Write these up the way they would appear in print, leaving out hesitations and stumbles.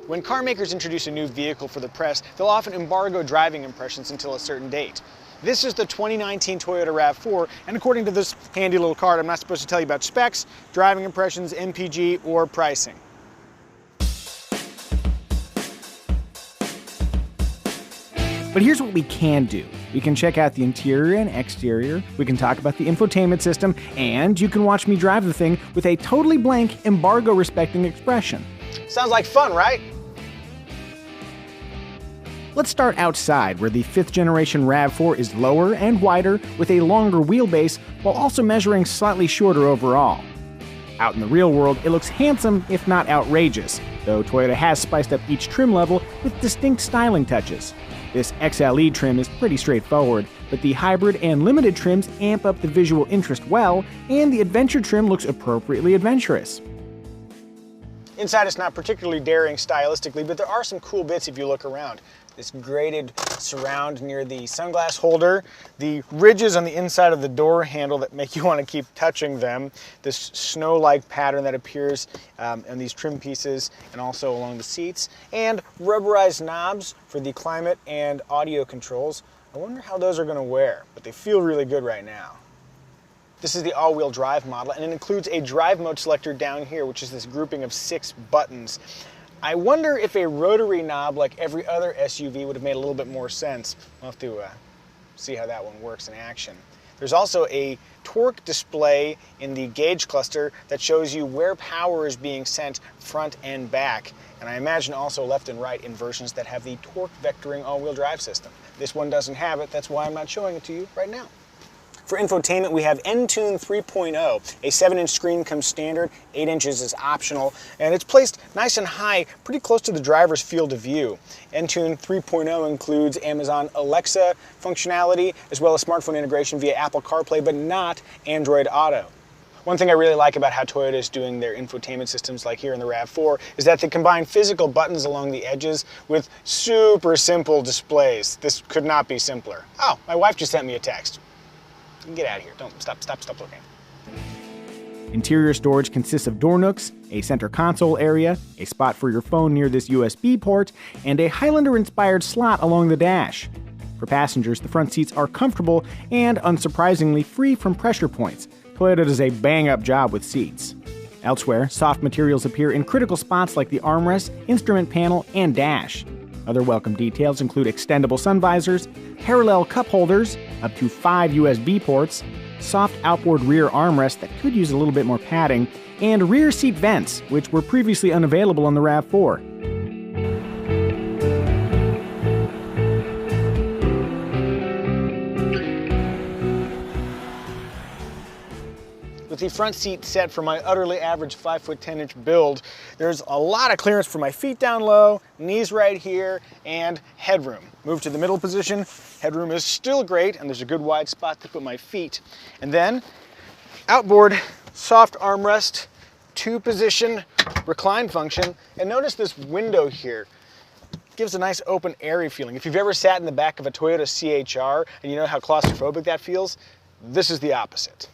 When car makers introduce a new vehicle for the press, they'll often embargo driving impressions until a certain date. This is the 2019 Toyota RAV4, and according to this handy little card, I'm not supposed to tell you about specs, driving impressions, MPG, or pricing. But here's what we can do. We can check out the interior and exterior, we can talk about the infotainment system, and you can watch me drive the thing with a totally blank, embargo-respecting expression. Sounds like fun, right? Let's start outside, where the 5th generation RAV4 is lower and wider with a longer wheelbase, while also measuring slightly shorter overall. Out in the real world, it looks handsome, if not outrageous, though Toyota has spiced up each trim level with distinct styling touches. This XLE trim is pretty straightforward, but the hybrid and limited trims amp up the visual interest well, and the adventure trim looks appropriately adventurous. Inside it's not particularly daring stylistically, but there are some cool bits if you look around. This graded surround near the sunglass holder, the ridges on the inside of the door handle that make you want to keep touching them, this snow-like pattern that appears in these trim pieces and also along the seats, and rubberized knobs for the climate and audio controls. I wonder how those are going to wear, but they feel really good right now. This is the all-wheel drive model, and it includes a drive mode selector down here, which is this grouping of 6 buttons. I wonder if a rotary knob like every other SUV would have made a little bit more sense. We'll have to see how that one works in action. There's also a torque display in the gauge cluster that shows you where power is being sent front and back, and I imagine also left and right in versions that have the torque vectoring all-wheel drive system. This one doesn't have it, that's why I'm not showing it to you right now. For infotainment, we have Entune 3.0. A 7-inch screen comes standard, 8 inches is optional, and it's placed nice and high, pretty close to the driver's field of view. Entune 3.0 includes Amazon Alexa functionality, as well as smartphone integration via Apple CarPlay, but not Android Auto. One thing I really like about how Toyota is doing their infotainment systems, like here in the RAV4, is that they combine physical buttons along the edges with super simple displays. This could not be simpler. Oh, my wife just sent me a text. Get out of here. Don't stop looking. Interior storage consists of door nooks, a center console area, a spot for your phone near this USB port, and a Highlander-inspired slot along the dash. For passengers, the front seats are comfortable and, unsurprisingly, free from pressure points. Toyota does a bang-up job with seats. Elsewhere, soft materials appear in critical spots like the armrest, instrument panel, and dash. Other welcome details include extendable sun visors, parallel cup holders, up to 5 USB ports, soft outboard rear armrests that could use a little bit more padding, and rear seat vents, which were previously unavailable on the RAV4. With the front seat set for my utterly average 5'10" build, there's a lot of clearance for my feet down low, knees right here, and headroom. Move to the middle position, headroom is still great, and there's a good wide spot to put my feet. And then, outboard, soft armrest, 2-position recline function, and notice this window here. Gives a nice open, airy feeling. If you've ever sat in the back of a Toyota CHR and you know how claustrophobic that feels, this is the opposite.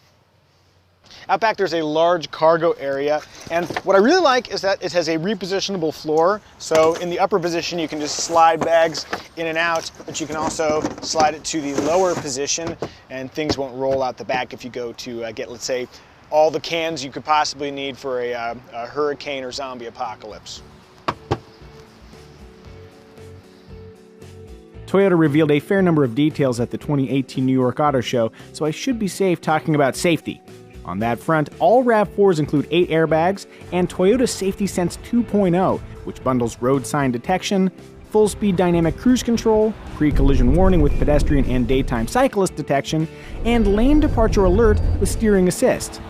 Out back there's a large cargo area, and what I really like is that it has a repositionable floor, so in the upper position you can just slide bags in and out, but you can also slide it to the lower position and things won't roll out the back if you go to get, let's say, all the cans you could possibly need for a hurricane or zombie apocalypse. Toyota revealed a fair number of details at the 2018 New York Auto Show, so I should be safe talking about safety. On that front, all RAV4s include 8 airbags and Toyota Safety Sense 2.0, which bundles road sign detection, full-speed dynamic cruise control, pre-collision warning with pedestrian and daytime cyclist detection, and lane departure alert with steering assist.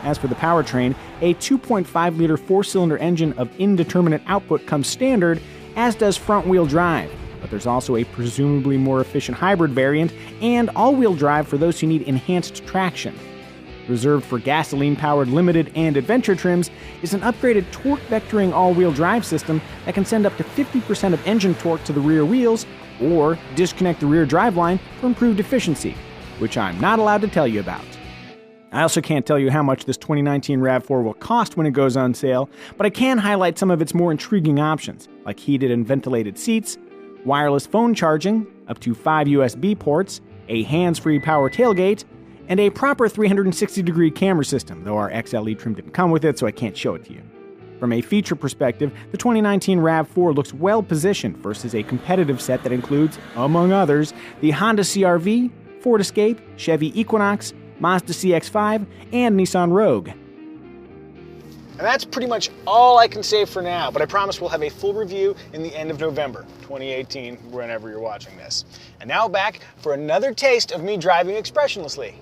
As for the powertrain, a 2.5-liter 4-cylinder engine of indeterminate output comes standard, as does front-wheel drive. But there's also a presumably more efficient hybrid variant and all-wheel drive for those who need enhanced traction. Reserved for gasoline-powered limited and adventure trims is an upgraded torque vectoring all-wheel drive system that can send up to 50% of engine torque to the rear wheels or disconnect the rear driveline for improved efficiency, which I'm not allowed to tell you about. I also can't tell you how much this 2019 RAV4 will cost when it goes on sale, but I can highlight some of its more intriguing options, like heated and ventilated seats, wireless phone charging, up to 5 USB ports, a hands-free power tailgate, and a proper 360-degree camera system, though our XLE trim didn't come with it, so I can't show it to you. From a feature perspective, the 2019 RAV4 looks well positioned versus a competitive set that includes, among others, the Honda CR-V, Ford Escape, Chevy Equinox, Mazda CX-5, and Nissan Rogue. And that's pretty much all I can say for now, but I promise we'll have a full review in the end of November 2018, whenever you're watching this. And now back for another taste of me driving expressionlessly.